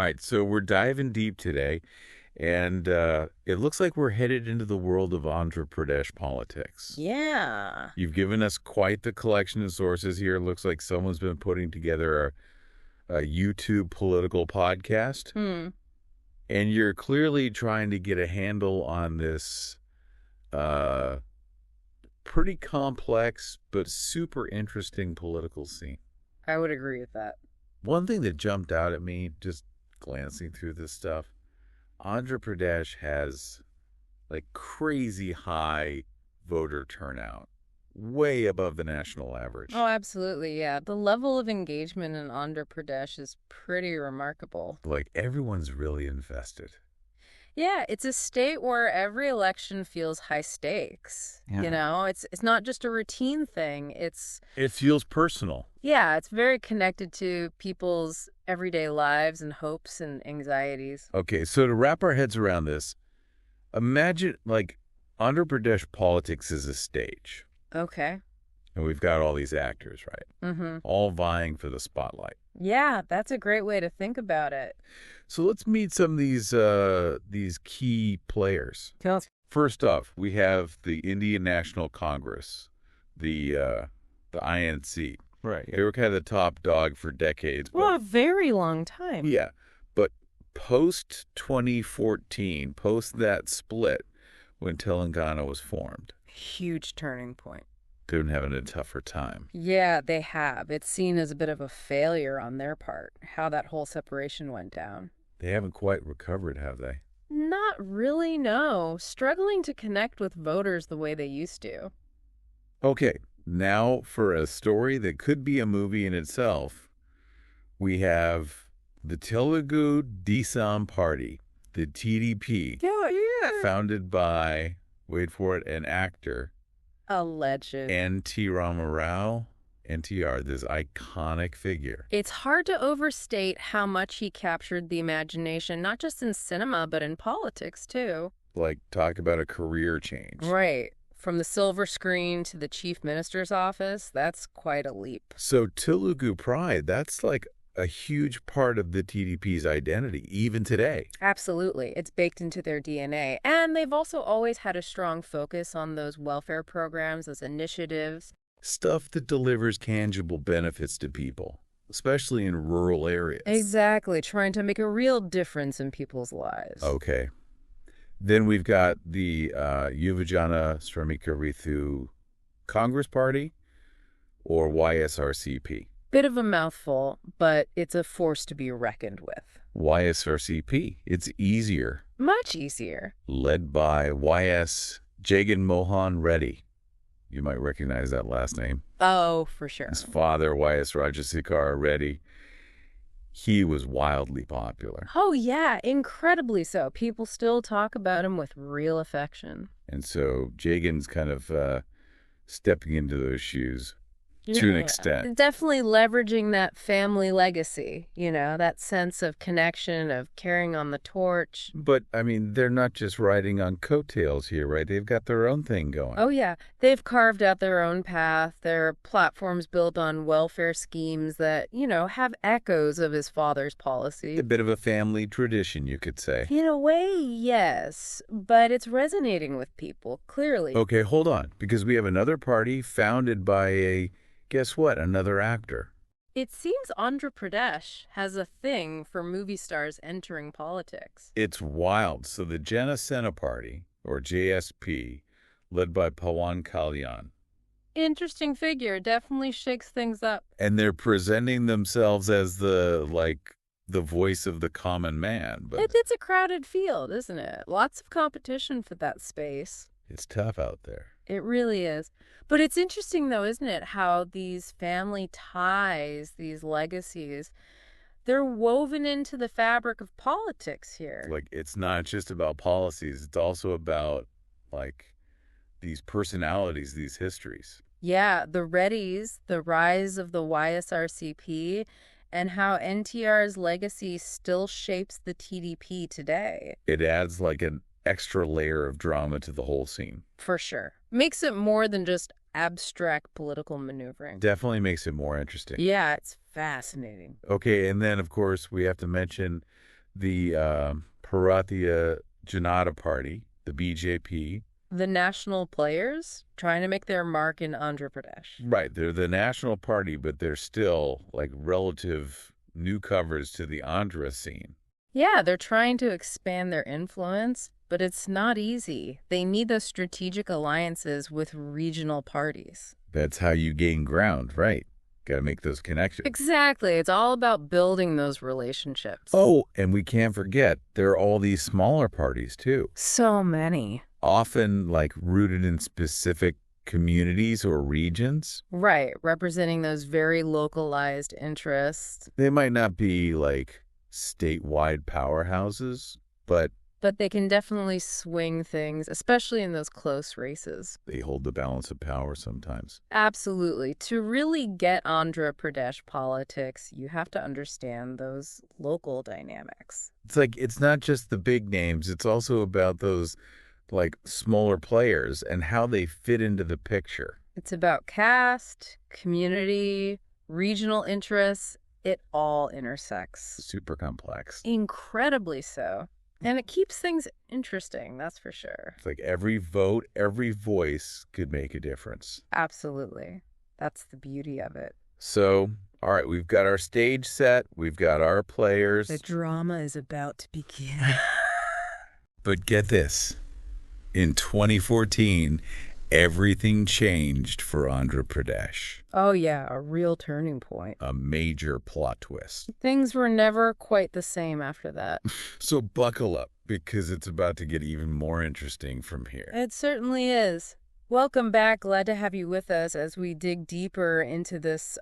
right, so we're diving deep today, and it looks like we're headed into the world of Andhra Pradesh politics. Yeah. You've given us quite the collection of sources here. It looks like someone's been putting together a YouTube political podcast, and you're clearly trying to get a handle on this pretty complex but super interesting political scene. I would agree with that. One thing that jumped out at me just glancing through this stuff, Andhra Pradesh has like crazy high voter turnout, way above the national average. Oh, absolutely, yeah. The level of engagement in Andhra Pradesh is pretty remarkable. Like everyone's really invested. Yeah, it's a state where every election feels high stakes. Yeah. You know, it's not just a routine thing. It feels personal. Yeah, it's very connected to people's everyday lives and hopes and anxieties. Okay, so to wrap our heads around this, imagine like Andhra Pradesh politics is a stage. Okay. And we've got all these actors, right? Mm-hmm. All vying for the spotlight. Yeah, that's a great way to think about it. So let's meet some of these key players. First off, we have the Indian National Congress, the INC. Right. They were kind of the top dog for decades. Well, a very long time. Yeah, but post-2014, post that split, when Telangana was formed, Huge turning point. they've been having a tougher time. Yeah, they have. It's seen as a bit of a failure on their part, how that whole separation went down. They haven't quite recovered, have they? Not really, no. Struggling to connect with voters the way they used to. Okay, now for a story that could be a movie in itself, we have the Telugu Desam Party, the TDP, founded by, wait for it, an actor, Alleged. N.T. Ramarao, NTR, this iconic figure. It's hard to overstate how much he captured the imagination, not just in cinema, but in politics, too. Like, talk about a career change. Right. From the silver screen to the chief minister's office, that's quite a leap. So Telugu pride, that's like a huge part of the TDP's identity, even today. Absolutely. It's baked into their DNA. And they've also always had a strong focus on those welfare programs, those initiatives. Stuff that delivers tangible benefits to people, especially in rural areas. Exactly. Trying to make a real difference in people's lives. Okay. Then we've got the Yuvajana Shramika Rithu Congress Party, or YSRCP. Bit of a mouthful, but it's a force to be reckoned with. YSRCP. It's easier. Much easier. Led by YS Jagan Mohan Reddy. You might recognize that last name. Oh, for sure. His father, YS Rajasekhar Reddy, he was wildly popular. Oh, yeah, incredibly so. People still talk about him with real affection. And so Jagan's kind of stepping into those shoes to an extent. Definitely leveraging that family legacy, you know, that sense of connection, of carrying on the torch. But, I mean, they're not just riding on coattails here, right? They've got their own thing going. Oh, yeah. They've carved out their own path. Their platform's built on welfare schemes that, you know, have echoes of his father's policy. A bit of a family tradition, you could say. In a way, yes. But it's resonating with people, clearly. Okay, hold on. Because we have another party founded by guess what? Another actor. It seems Andhra Pradesh has a thing for movie stars entering politics. It's wild. So the Jana Sena Party, or JSP, led by Pawan Kalyan. Interesting figure. Definitely shakes things up. And they're presenting themselves as the voice of the common man. But It's a crowded field, isn't it? Lots of competition for that space. it's tough out there. It really is. But it's interesting, though, isn't it, how these family ties, these legacies, they're woven into the fabric of politics here. Like, it's not just about policies. It's also about, like, these personalities, these histories. Yeah, the Reddys, the rise of the YSRCP, and how NTR's legacy still shapes the TDP today. It adds, like, an extra layer of drama to the whole scene. For sure. Makes it more than just abstract political maneuvering. Definitely makes it more interesting. Yeah, it's fascinating. Okay, and then, of course, we have to mention the Bharatiya Janata Party, the BJP. The national players trying to make their mark in Andhra Pradesh. Right. They're the national party, but they're still like relative newcomers to the Andhra scene. Yeah, they're trying to expand their influence, but it's not easy. They need those strategic alliances with regional parties. That's how you gain ground, right? Got to make those connections. Exactly. It's all about building those relationships. Oh, and we can't forget, there are all these smaller parties, too. So many. Often, like, rooted in specific communities or regions. Right, representing those very localized interests. They might not be, like, statewide powerhouses, but they can definitely swing things, especially in those close races. they hold the balance of power sometimes. Absolutely. To really get Andhra Pradesh politics, you have to understand those local dynamics. It's like, it's not just the big names, it's also about those, like, smaller players and how they fit into the picture. It's about caste, community, regional interests. It all intersects. Super complex. Incredibly so. And it keeps things interesting, that's for sure. It's like every vote, every voice could make a difference. Absolutely. That's the beauty of it. So, all right, we've got our stage set, we've got our players. The drama is about to begin. But get this. In 2014, everything changed for Andhra Pradesh. Oh yeah, a real turning point. A major plot twist. Things were never quite the same after that. So buckle up, because it's about to get even more interesting from here. It certainly is. Welcome back. Glad to have you with us as we dig deeper into this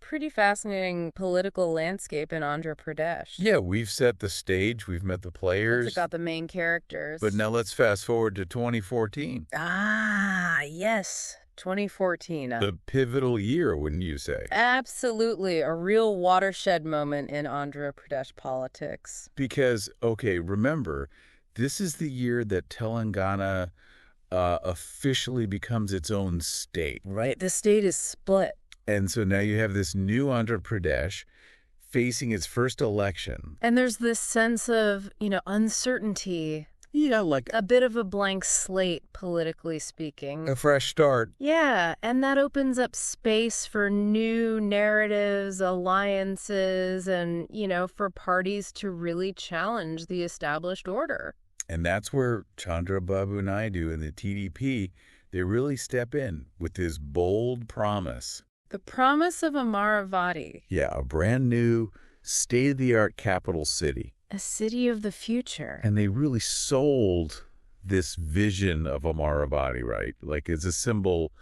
pretty fascinating political landscape in Andhra Pradesh. Yeah, we've set the stage, we've met the players. We've got the main characters. But now let's fast forward to 2014. Ah, yes. 2014. The pivotal year, wouldn't you say? Absolutely. A real watershed moment in Andhra Pradesh politics. Because, okay, remember, this is the year that Telangana officially becomes its own state. Right. The state is split. And so now you have this new Andhra Pradesh facing its first election. And there's this sense of, uncertainty. Yeah, like A bit of a blank slate, politically speaking. a fresh start. Yeah, and that opens up space for new narratives, alliances, and, for parties to really challenge the established order. And that's where Chandrababu Naidu and the TDP, they really step in with this bold promise. The promise of Amaravati. Yeah, a brand new, state-of-the-art capital city. A city of the future. And they really sold this vision of Amaravati, right? Like it's a symbol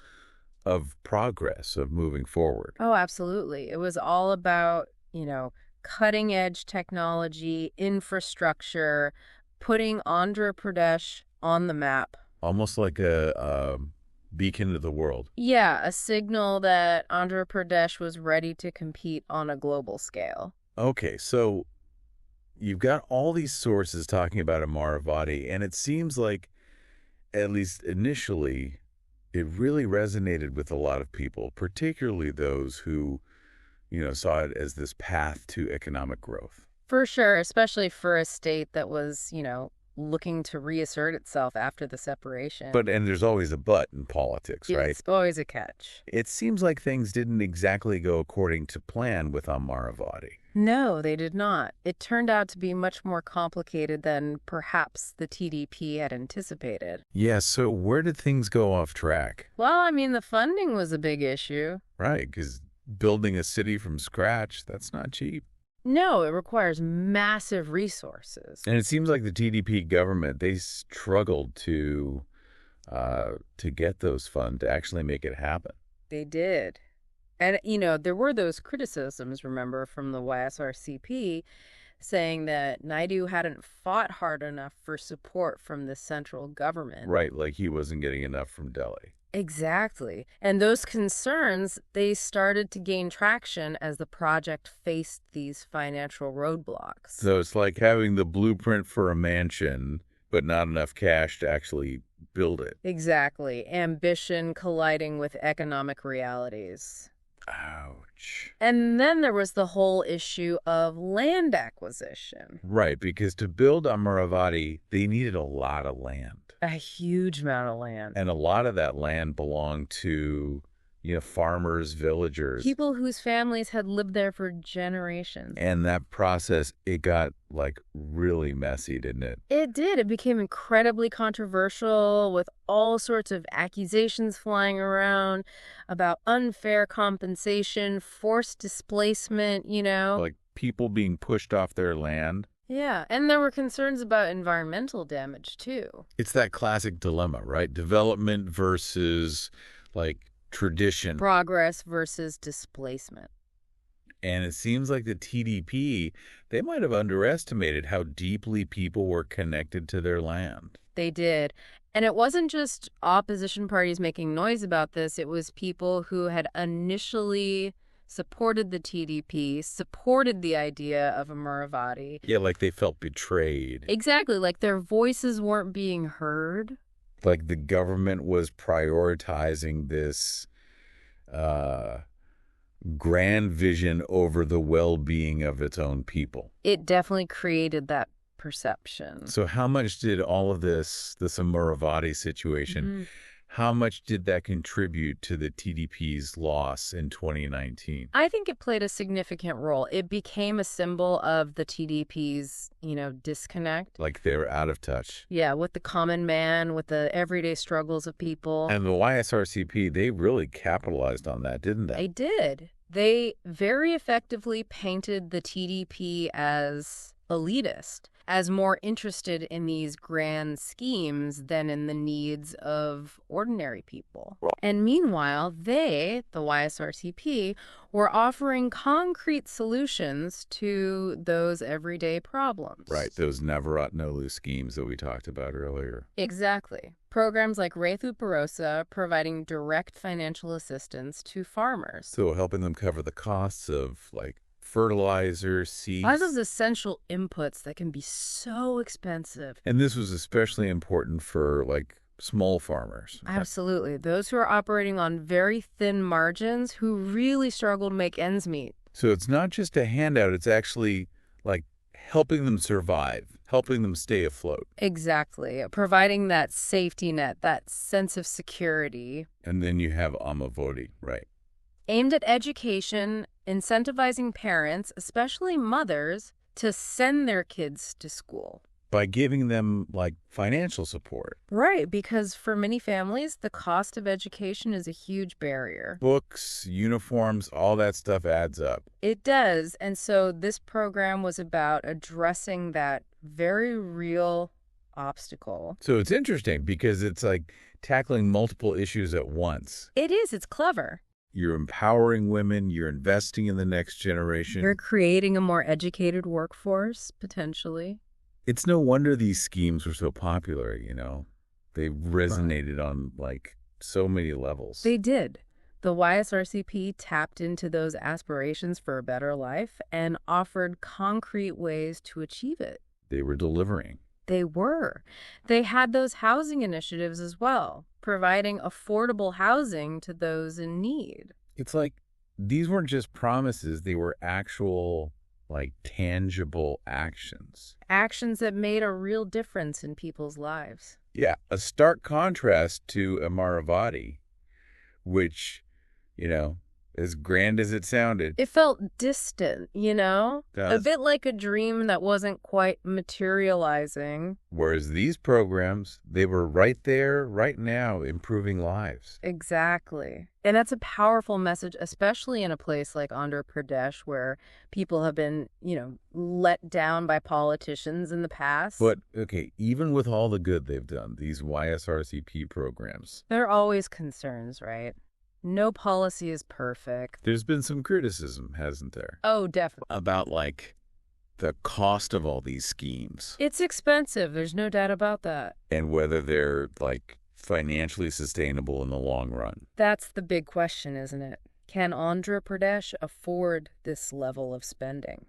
of progress, of moving forward. Oh, absolutely. It was all about, cutting edge technology, infrastructure, putting Andhra Pradesh on the map. Almost like a beacon to the world. Yeah, a signal that Andhra Pradesh was ready to compete on a global scale. Okay, so you've got all these sources talking about Amaravati, and it seems like, at least initially, it really resonated with a lot of people, particularly those who, saw it as this path to economic growth. For sure, especially for a state that was, looking to reassert itself after the separation. And there's always a but in politics, right? It's always a catch. It seems like things didn't exactly go according to plan with Amaravati. No, they did not. It turned out to be much more complicated than perhaps the TDP had anticipated. Yeah, so where did things go off track? Well, the funding was a big issue. Right, because building a city from scratch, that's not cheap. No, it requires massive resources. And it seems like the TDP government, they struggled to get those funds to actually make it happen. They did. And, there were those criticisms, remember, from the YSRCP saying that Naidu hadn't fought hard enough for support from the central government. Right, like he wasn't getting enough from Delhi. Exactly. And those concerns, they started to gain traction as the project faced these financial roadblocks. So it's like having the blueprint for a mansion, but not enough cash to actually build it. Exactly. Ambition colliding with economic realities. Ouch. And then there was the whole issue of land acquisition. Right, because to build Amaravati, they needed a lot of land. A huge amount of land. And a lot of that land belonged to, farmers, villagers. People whose families had lived there for generations. And that process, it got, really messy, didn't it? It did. It became incredibly controversial with all sorts of accusations flying around about unfair compensation, forced displacement, Like people being pushed off their land. Yeah, and there were concerns about environmental damage, too. It's that classic dilemma, right? Development versus, tradition. Progress versus displacement. And it seems like the TDP, they might have underestimated how deeply people were connected to their land. They did. And it wasn't just opposition parties making noise about this. It was people who had initially supported the TDP, supported the idea of Amaravati. Yeah, like they felt betrayed. Exactly, like their voices weren't being heard. Like the government was prioritizing this grand vision over the well-being of its own people. It definitely created that perception. So how much did all of this Amaravati situation, how much did that contribute to the TDP's loss in 2019? I think it played a significant role. It became a symbol of the TDP's, disconnect. Like they're out of touch. Yeah, with the common man, with the everyday struggles of people. And the YSRCP, they really capitalized on that, didn't they? They did. They very effectively painted the TDP as elitist, as more interested in these grand schemes than in the needs of ordinary people. And meanwhile, they, the YSRCP, were offering concrete solutions to those everyday problems. Right, those Navarat Nolu schemes that we talked about earlier. Exactly. Programs like Rethu Bharosa providing direct financial assistance to farmers. So helping them cover the costs of, fertilizer, seeds. All those essential inputs that can be so expensive. And this was especially important for, small farmers. Absolutely. Those who are operating on very thin margins who really struggle to make ends meet. So it's not just a handout. It's actually, helping them survive, helping them stay afloat. Exactly. Providing that safety net, that sense of security. And then you have Amavoti, right? Aimed at education, incentivizing parents, especially mothers, to send their kids to school. By giving them, financial support. Right, because for many families, the cost of education is a huge barrier. Books, uniforms, all that stuff adds up. It does. And so this program was about addressing that very real obstacle. So it's interesting because it's tackling multiple issues at once. It is. It's clever. You're empowering women. You're investing in the next generation. You're creating a more educated workforce, potentially. It's no wonder these schemes were so popular, They resonated on, so many levels. They did. The YSRCP tapped into those aspirations for a better life and offered concrete ways to achieve it. They were delivering. They were. They had those housing initiatives as well, providing affordable housing to those in need. It's these weren't just promises. They were actual, tangible actions. Actions that made a real difference in people's lives. Yeah, a stark contrast to Amaravati, which, as grand as it sounded. It felt distant, A Does. bit like a dream that wasn't quite materializing. Whereas these programs, they were right there, right now, improving lives. Exactly. And that's a powerful message, especially in a place like Andhra Pradesh, where people have been, let down by politicians in the past. But, okay, even with all the good they've done, these YSRCP programs. There are always concerns, right? No policy is perfect. There's been some criticism, hasn't there? Oh, definitely. About, the cost of all these schemes. It's expensive. There's no doubt about that. And whether they're, financially sustainable in the long run. That's the big question, isn't it? Can Andhra Pradesh afford this level of spending?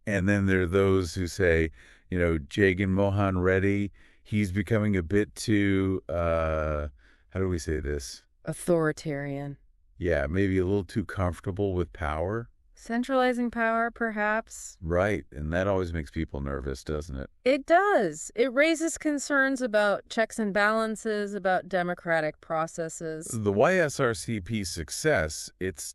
And then there are those who say, Jagan Mohan Reddy, he's becoming a bit too, how do we say this? Authoritarian. Yeah, maybe a little too comfortable with power. Centralizing power, perhaps. Right, and that always makes people nervous, doesn't it? It does. It raises concerns about checks and balances, about democratic processes. The YSRCP's success, it's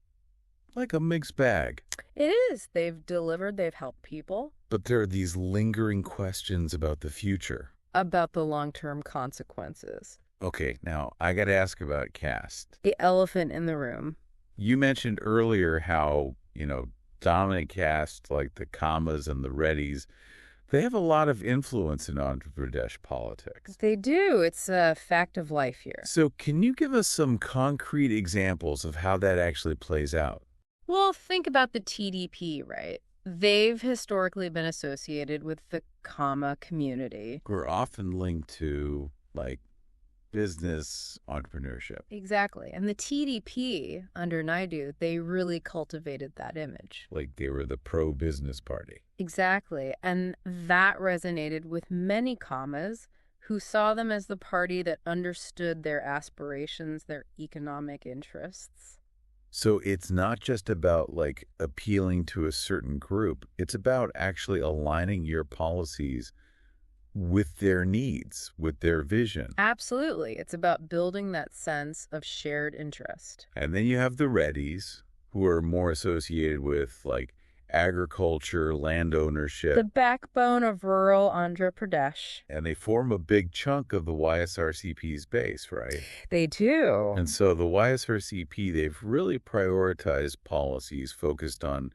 like a mixed bag. It is. They've delivered, they've helped people. But there are these lingering questions about the future. About the long-term consequences. Okay, now I got to ask about caste. The elephant in the room. You mentioned earlier how, dominant caste like the Kamas and the Reddys, they have a lot of influence in Andhra Pradesh politics. They do. It's a fact of life here. So can you give us some concrete examples of how that actually plays out? Well, think about the TDP, right? They've historically been associated with the Kama community. We're often linked to, business entrepreneurship. Exactly. And the TDP, under Naidu, they really cultivated that image. Like they were the pro-business party. Exactly. And that resonated with many Kamas who saw them as the party that understood their aspirations, their economic interests. So it's not just about, appealing to a certain group. It's about actually aligning your policies with their needs, with their vision. Absolutely. It's about building that sense of shared interest. And then you have the Reddys, who are more associated with, agriculture, land ownership. The backbone of rural Andhra Pradesh. And they form a big chunk of the YSRCP's base, right? They do. And so the YSRCP, they've really prioritized policies focused on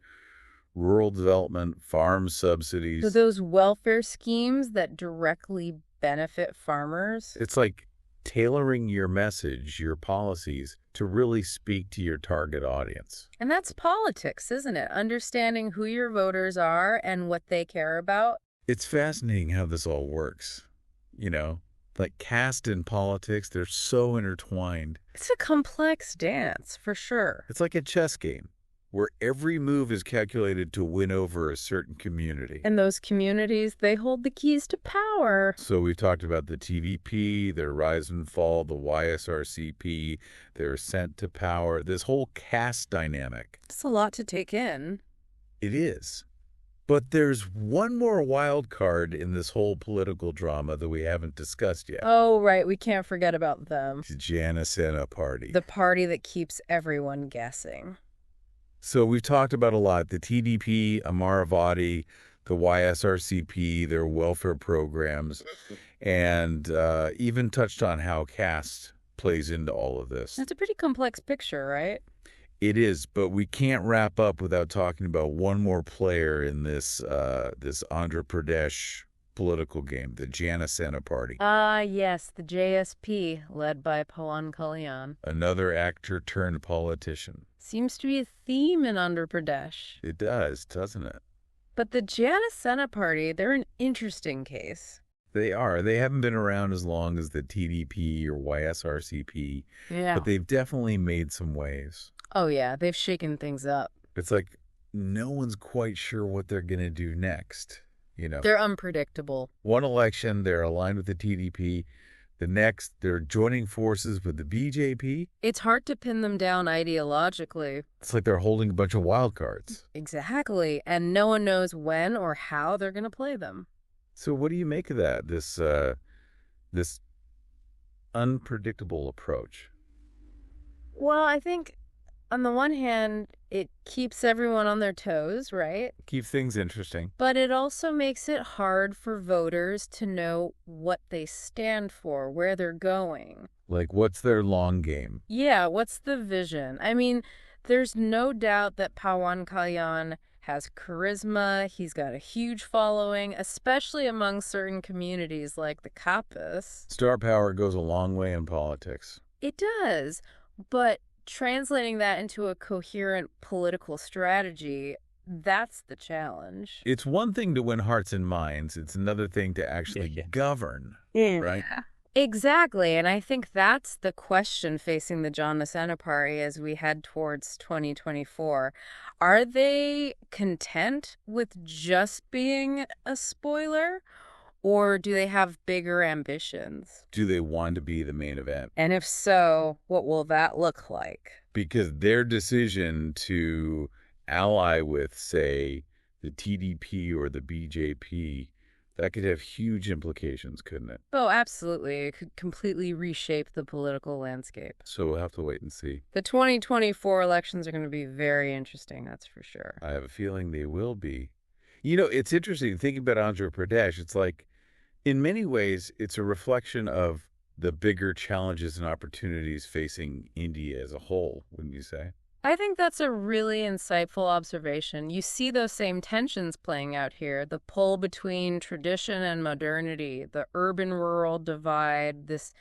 rural development, farm subsidies. So those welfare schemes that directly benefit farmers. It's like tailoring your message, your policies, to really speak to your target audience. And that's politics, isn't it? Understanding who your voters are and what they care about. It's fascinating how this all works. Caste and politics, they're so intertwined. It's a complex dance, for sure. It's like a chess game, where every move is calculated to win over a certain community. And those communities, they hold the keys to power. So we talked about the TDP, their rise and fall, the YSRCP, their ascent to power, this whole caste dynamic. It's a lot to take in. It is. But there's one more wild card in this whole political drama that we haven't discussed yet. Oh, right. We can't forget about them. The Janasena party. The party that keeps everyone guessing. So we've talked about a lot, the TDP, Amaravati, the YSRCP, their welfare programs, and even touched on how caste plays into all of this. That's a pretty complex picture, right? It is, but we can't wrap up without talking about one more player in this Andhra Pradesh political game, the Janasena party. Yes, the JSP, led by Pawan Kalyan. Another actor turned politician. Seems to be a theme in Andhra Pradesh. It does, doesn't it? But the Janasena party, they're an interesting case. They are. They haven't been around as long as the TDP or YSRCP. Yeah. But they've definitely made some waves. Oh, yeah. They've shaken things up. It's like no one's quite sure what they're going to do next. They're unpredictable. One election, they're aligned with the TDP. The next, they're joining forces with the BJP. It's hard to pin them down ideologically. It's like they're holding a bunch of wild cards. Exactly. And no one knows when or how they're going to play them. So what do you make of that, this unpredictable approach? Well, I think on the one hand, it keeps everyone on their toes, right? Keep things interesting. But it also makes it hard for voters to know what they stand for, where they're going. Like, what's their long game? Yeah, what's the vision? I mean, there's no doubt that Pawan Kalyan has charisma. He's got a huge following, especially among certain communities like the Kapas. Star power goes a long way in politics. It does, but translating that into a coherent political strategy, that's the challenge. It's one thing to win hearts and minds. It's another thing to actually govern, right? Exactly. And I think that's the question facing the Janasena party as we head towards 2024. Are they content with just being a spoiler? Or do they have bigger ambitions? Do they want to be the main event? And if so, what will that look like? Because their decision to ally with, say, the TDP or the BJP, that could have huge implications, couldn't it? Oh, absolutely. It could completely reshape the political landscape. So we'll have to wait and see. The 2024 elections are going to be very interesting, that's for sure. I have a feeling they will be. You know, it's interesting thinking about Andhra Pradesh. It's like, in many ways, it's a reflection of the bigger challenges and opportunities facing India as a whole, wouldn't you say? I think that's a really insightful observation. You see those same tensions playing out here, the pull between tradition and modernity, the urban-rural divide, this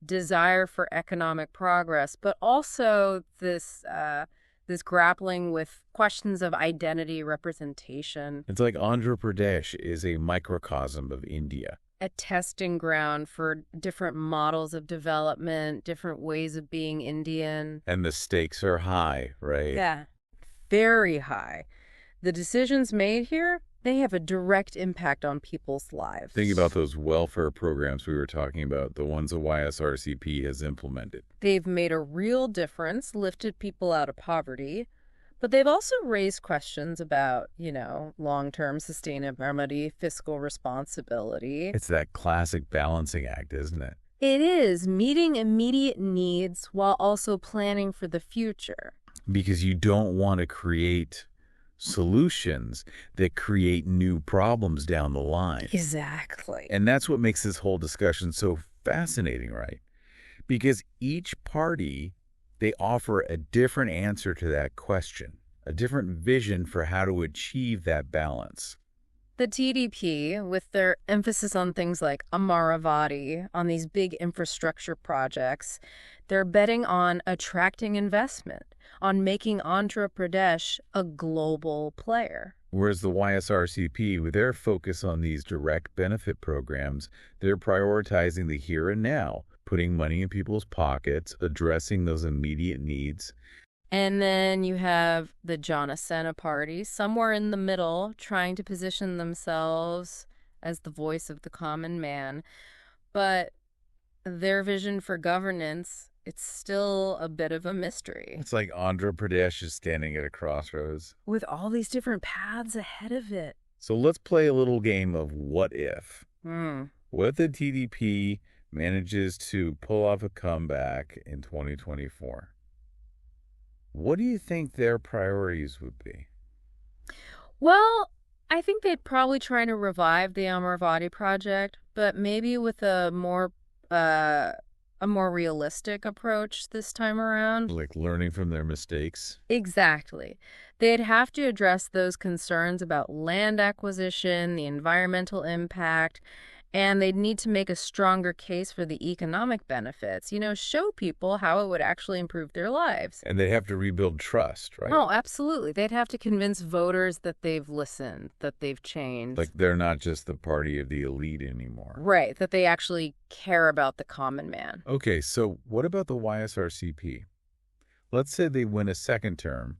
desire for economic progress, but also this grappling with questions of identity representation. It's like Andhra Pradesh is a microcosm of India. A testing ground for different models of development, different ways of being Indian. And the stakes are high, right? Yeah, very high. The decisions made here, they have a direct impact on people's lives. Think about those welfare programs we were talking about, the ones the YSRCP has implemented. They've made a real difference, lifted people out of poverty. But they've also raised questions about, long-term sustainability, fiscal responsibility. It's that classic balancing act, isn't it? It is meeting immediate needs while also planning for the future. Because you don't want to create solutions that create new problems down the line. Exactly. And that's what makes this whole discussion so fascinating, right? Because each party, they offer a different answer to that question, a different vision for how to achieve that balance. The TDP, with their emphasis on things like Amaravati, on these big infrastructure projects, they're betting on attracting investment, on making Andhra Pradesh a global player. Whereas the YSRCP, with their focus on these direct benefit programs, they're prioritizing the here and now, putting money in people's pockets, addressing those immediate needs. And then you have the Janasena Party, somewhere in the middle, trying to position themselves as the voice of the common man. But their vision for governance, it's still a bit of a mystery. It's like Andhra Pradesh is standing at a crossroads, with all these different paths ahead of it. So let's play a little game of what if. What if the TDP manages to pull off a comeback in 2024? What do you think their priorities would be? Well, I think they'd probably try to revive the Amaravati project, but maybe with a more realistic approach this time around. Like learning from their mistakes? Exactly. They'd have to address those concerns about land acquisition, the environmental impact, and they'd need to make a stronger case for the economic benefits, show people how it would actually improve their lives. And they'd have to rebuild trust, right? Oh, absolutely. They'd have to convince voters that they've listened, that they've changed. Like they're not just the party of the elite anymore. Right, that they actually care about the common man. Okay, so what about the YSRCP? Let's say they win a second term.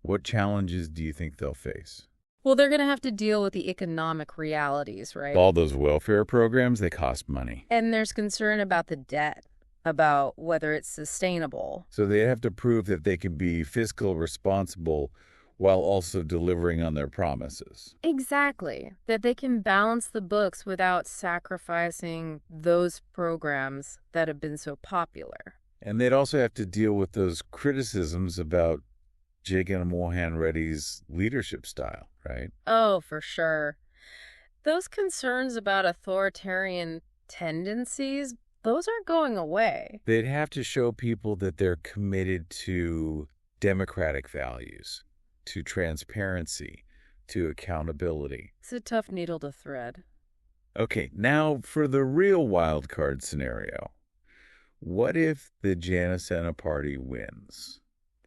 What challenges do you think they'll face? Well, they're going to have to deal with the economic realities, right? All those welfare programs, they cost money. And there's concern about the debt, about whether it's sustainable. So they have to prove that they can be fiscal responsible while also delivering on their promises. Exactly. That they can balance the books without sacrificing those programs that have been so popular. And they'd also have to deal with those criticisms about Jagan Mohan Reddy's leadership style, right? Oh, for sure. Those concerns about authoritarian tendencies, those aren't going away. They'd have to show people that they're committed to democratic values, to transparency, to accountability. It's a tough needle to thread. Okay, now for the real wild card scenario. What if the Janasena Party wins?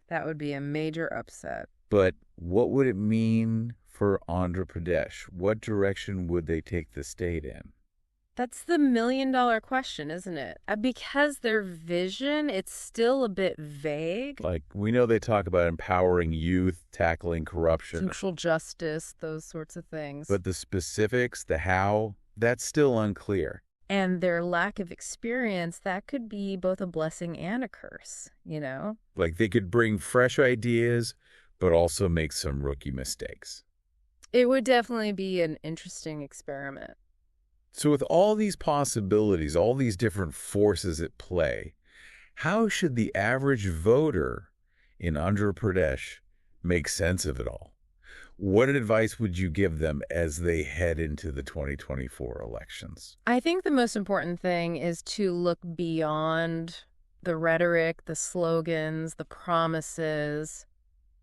That would be a major upset. But what would it mean for Andhra Pradesh? What direction would they take the state in? That's the million-dollar question, isn't it? Because their vision, it's still a bit vague. Like, we know they talk about empowering youth, tackling corruption. Social justice, those sorts of things. But the specifics, the how, that's still unclear. And their lack of experience, that could be both a blessing and a curse, you know? Like they could bring fresh ideas, but also make some rookie mistakes. It would definitely be an interesting experiment. So with all these possibilities, all these different forces at play, how should the average voter in Andhra Pradesh make sense of it all? What advice would you give them as they head into the 2024 elections? I think the most important thing is to look beyond the rhetoric, the slogans, the promises.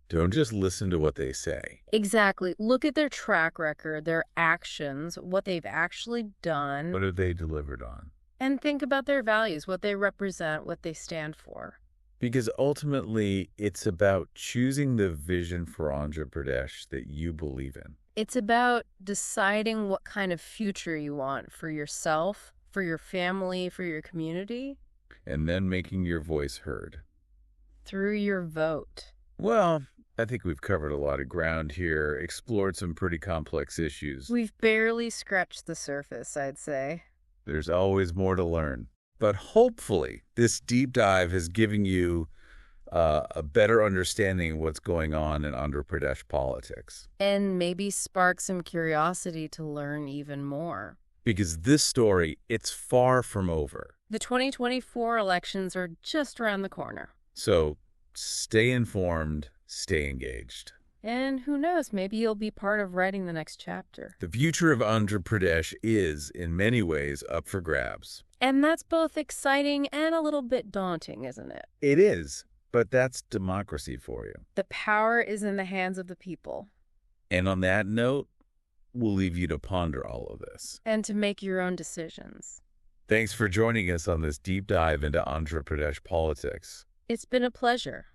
Don't just listen to what they say. Exactly. Look at their track record, their actions, what they've actually done. What have they delivered on? And think about their values, what they represent, what they stand for. Because ultimately, it's about choosing the vision for Andhra Pradesh that you believe in. It's about deciding what kind of future you want for yourself, for your family, for your community. And then making your voice heard. Through your vote. Well, I think we've covered a lot of ground here, explored some pretty complex issues. We've barely scratched the surface, I'd say. There's always more to learn. But hopefully, this deep dive has given you a better understanding of what's going on in Andhra Pradesh politics. And maybe spark some curiosity to learn even more. Because this story, it's far from over. The 2024 elections are just around the corner. So stay informed, stay engaged. And who knows, maybe you'll be part of writing the next chapter. The future of Andhra Pradesh is, in many ways, up for grabs. And that's both exciting and a little bit daunting, isn't it? It is, but that's democracy for you. The power is in the hands of the people. And on that note, we'll leave you to ponder all of this. And to make your own decisions. Thanks for joining us on this deep dive into Andhra Pradesh politics. It's been a pleasure.